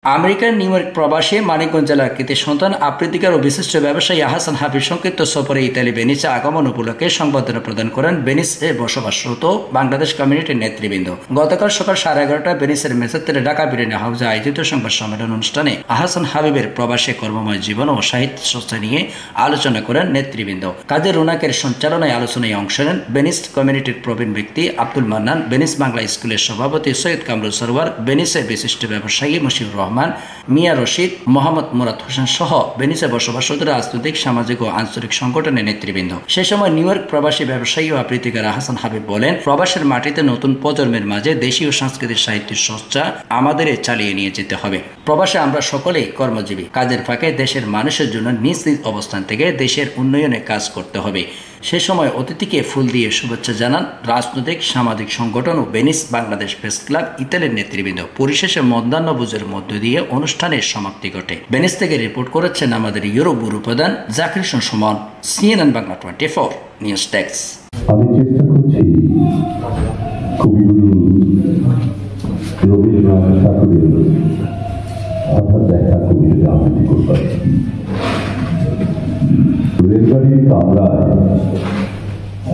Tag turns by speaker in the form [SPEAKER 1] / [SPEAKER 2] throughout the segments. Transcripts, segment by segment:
[SPEAKER 1] আমেরিকার new York প্রবাসী মানিকগঞ্জ জেলার কৃতি সন্তান আবৃত্তিকার ও বিশিষ্ট ব্যবসায়ী আহসান হাবিব সংক্ষিপ্ত সফরে ইতালি ভেনিসে আগমন উপলক্ষে সংবর্ধনা প্রদান করেন ভেনিসে বসবাসরত বাংলাদেশ কমিউনিটির নেতৃবৃন্দ। গতকাল সকাল 11:30টায় ভেনিসের মেসেত্রে ঢাকা বিরিয়ানি হাউসে আয়োজিত সংবাদ সম্মেলন অনুষ্ঠানে আহসান হাবিবের প্রবাসী কর্মময় জীবন ও সাহিত্য চর্চা নিয়ে আলোচনা করেন নেতৃবৃন্দ। কাজী রুনাকের সঞ্চালনায় আলোচনায় অংশ নেন ভেনিস কমিউনিটির প্রবীণ ব্যক্তি আব্দুল মান্নান, ভেনিস বাংলা স্কুলের সভাপতি সৈয়দ কামরুল সরওয়ার, ভেনিসের বিশিষ্ট ব্যবসায়ী মশিউর রহমান, মিয়া রশিদ, মোহাম্মদ মুরাদ হোসেন সহ ভেনিসে বসবাসরত রাজনৈতিক, সামাজিক ও আঞ্চলিক সংগঠনের নেতৃবৃন্দ। সে সময় নিউ ইয়র্ক প্রবাসী ব্যবসায়ী ও আবৃত্তিকার আহসান হাবিব বলেন, প্রবাসের মাটিতে নতুন প্রজন্মের মাঝে দেশীয় সাংস্কৃতিক সাহিত্যের চর্চা আমাদের চালিয়ে নিয়ে যেতে হবে। প্রবাসে আমরা সকলেই কর্মজীবী, কাজের ফাঁকে দেশের মানুষের জন্য নিজ নিজ অবস্থান থেকে দেশের উন্নয়নে কাজ করতে হবে। সে সময় অতিথিকে ফুল দিয়ে শুভেচ্ছা জানান রাজনৈতিক, সামাজিক সংগঠন ও ভেনিস বাংলাদেশ প্রেস ক্লাব ইতালির নেতৃবৃন্দ। পরিশেষে মধ্যাহ্নভোজের মধ্য দিয়ে অনুষ্ঠানের সমাপ্তি ঘটে। ভেনিস থেকে রিপোর্ট করেছেন আমাদের ইউরোপ ব্যুরো প্রধান Zakir Hossain Suman, CNN Bangla 24 news desk.
[SPEAKER 2] আমি চেষ্টা করছি কবিগুরু রবীন্দ্রনাথ ঠাকুরের হঠাৎ দেখা কবিতা আবৃত্তি করবার। রেলগাড়ির কামরায়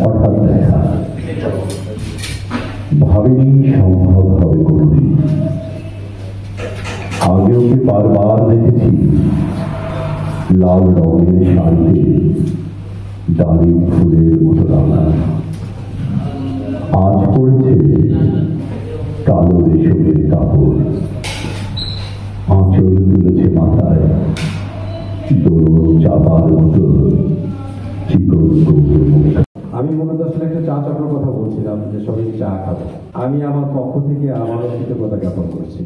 [SPEAKER 2] হঠাৎ দেখা, ভাবিনি সম্ভব হবে কোনদিন। আগে ওকে বারবার দেখেছি লাল রঙের শাড়িতে ডালিম ফুলের মতো রাঙা, আজ পড়েছে কালো রেশমের কাপড়, আঁচল তুলেছে মাথায় দোলন চাপার মতো চিকন গৌর।
[SPEAKER 3] আমি মূলত আসলে একটা চা চক্র কথা বলছিলাম যে সবাই চা খাবো। আমি আমার পক্ষ থেকে আমার কৃতজ্ঞতা জ্ঞাপন করছি।